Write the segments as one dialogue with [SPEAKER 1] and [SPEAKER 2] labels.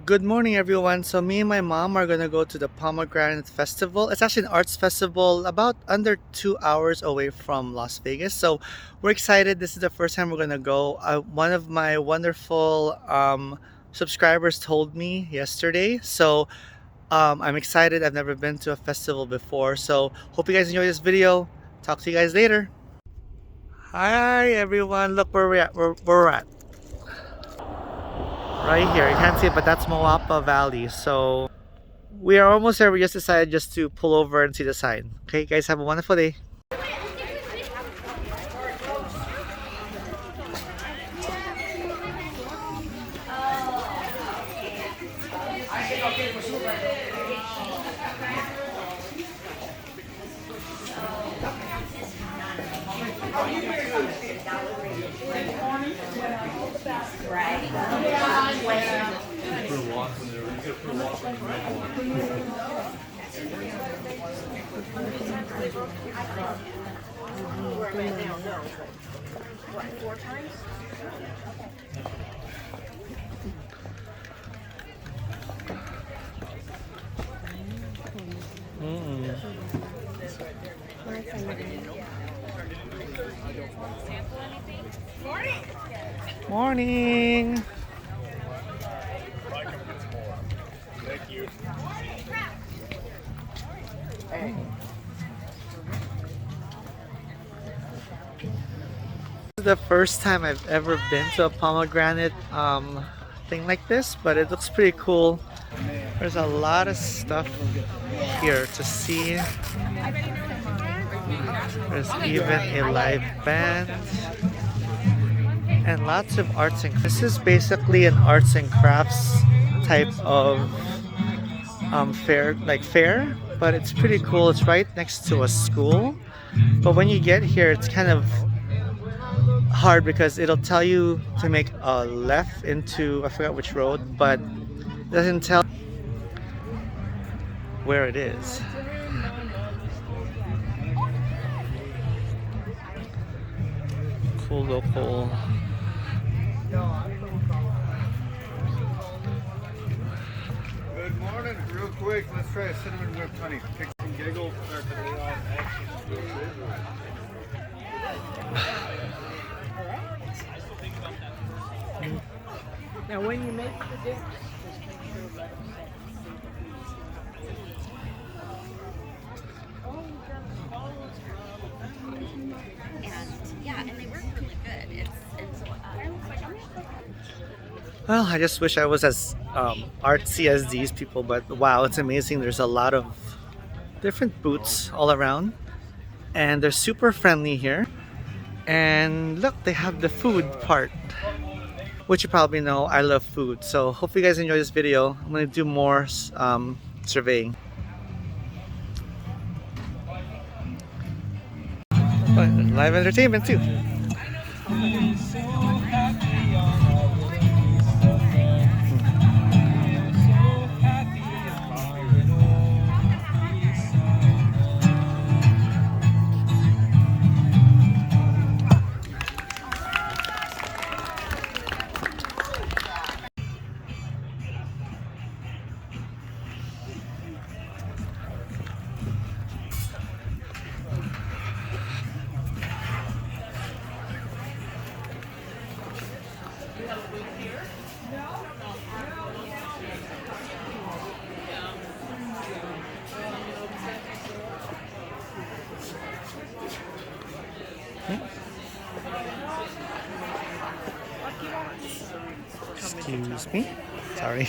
[SPEAKER 1] Good morning, everyone. So, me and my mom are gonna go to the Pomegranate Festival. It's actually an arts festival about under 2 hours away from Las Vegas. So, we're excited. This is the first time we're gonna go. One of my wonderful subscribers told me yesterday. So, I'm excited. I've never been to a festival before. So, hope you guys enjoy this video. Talk to you guys later. Hi, everyone. Look where we're at. We're at. Right here. You can't see it, but that's Moapa Valley. So we are almost there. We just decided just to pull over and see the sign. Okay, guys, have a wonderful day. Morning.
[SPEAKER 2] Thank you.
[SPEAKER 1] This is the first time I've ever been to a pomegranate thing like this, but it looks pretty cool. There's a lot of stuff here to see. There's even a live band and lots of arts and this is basically an arts and crafts type of fair, but it's pretty cool. It's right next to a school, but when you get here it's kind of hard because it'll tell you to make a left into, I forgot which road, but it doesn't tell where it is. Cool local.
[SPEAKER 2] Good morning. Real quick, let's try a cinnamon whipped honey. Pick some giggles.
[SPEAKER 3] Now, when you make the dish, just make sure that.
[SPEAKER 4] And they work really good.
[SPEAKER 1] Well, I just wish I was as artsy as these people, but wow, it's amazing. There's a lot of different booths all around, and they're super friendly here. And look, they have the food part, which you probably know I love food. So hope you guys enjoy this video. I'm gonna do more surveying. But live entertainment too. Excuse me. Sorry.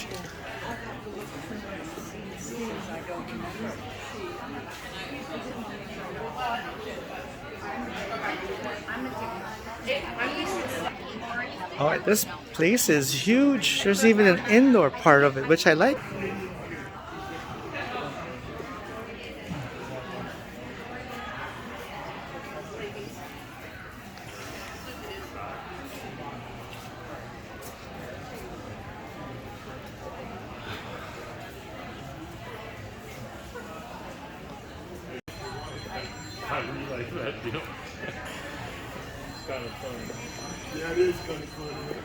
[SPEAKER 1] Alright, this place is huge. There's even an indoor part of it, which I like.
[SPEAKER 2] I really like that deal. It's kind of funny. Yeah, it is kind of funny.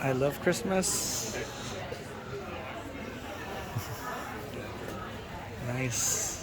[SPEAKER 1] I love Christmas. Nice.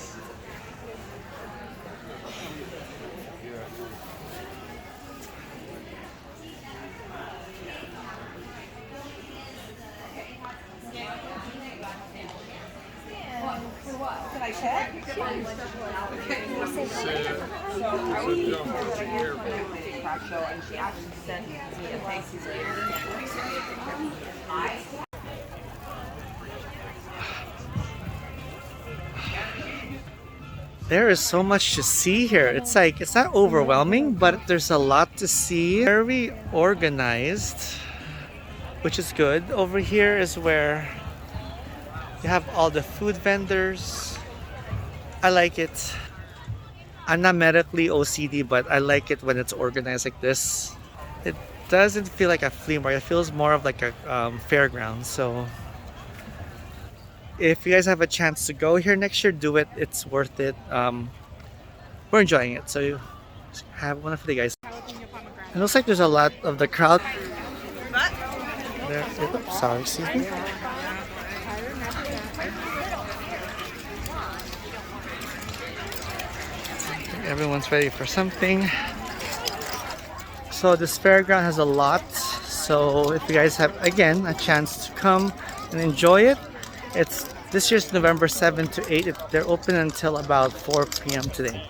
[SPEAKER 1] There is so much to see here. It's like, it's not overwhelming, but there's a lot to see. Very organized, which is good. Over here is where you have all the food vendors. I like it. I'm not medically OCD, but I like it when it's organized like this. It doesn't feel like a flea market. It feels more of like a fairground. So if you guys have a chance to go here next year, do it. It's worth it. We're enjoying it. So you have one for the guys. It looks like there's a lot of the crowd. There. Oops, sorry, excuse me. Everyone's ready for something. So this fairground has a lot. So if you guys have, again, a chance to come and enjoy it, it's this year's November 7 to 8. They're open until about 4 p.m. today.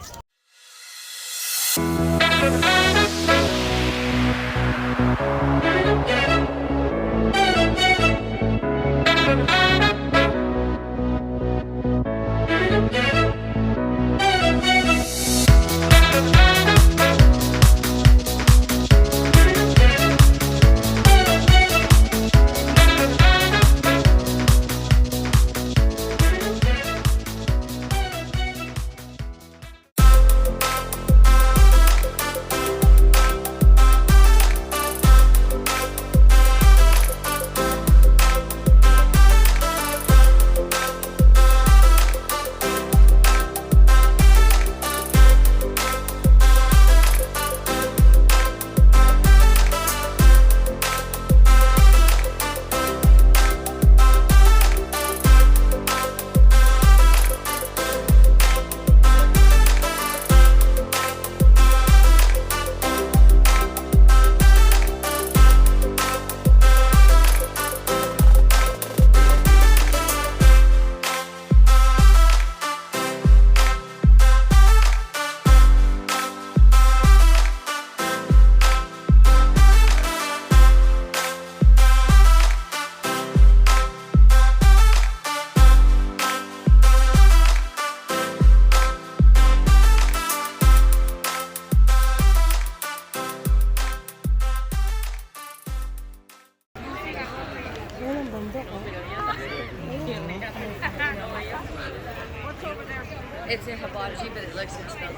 [SPEAKER 4] It's in hibachi, but it looks and smells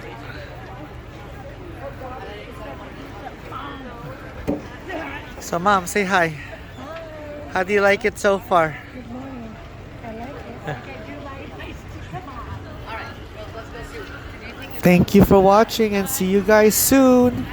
[SPEAKER 4] good.
[SPEAKER 1] So mom, say hi. How do you like it so far?
[SPEAKER 3] Good morning. I like it.
[SPEAKER 1] Thank you for watching and see you guys soon.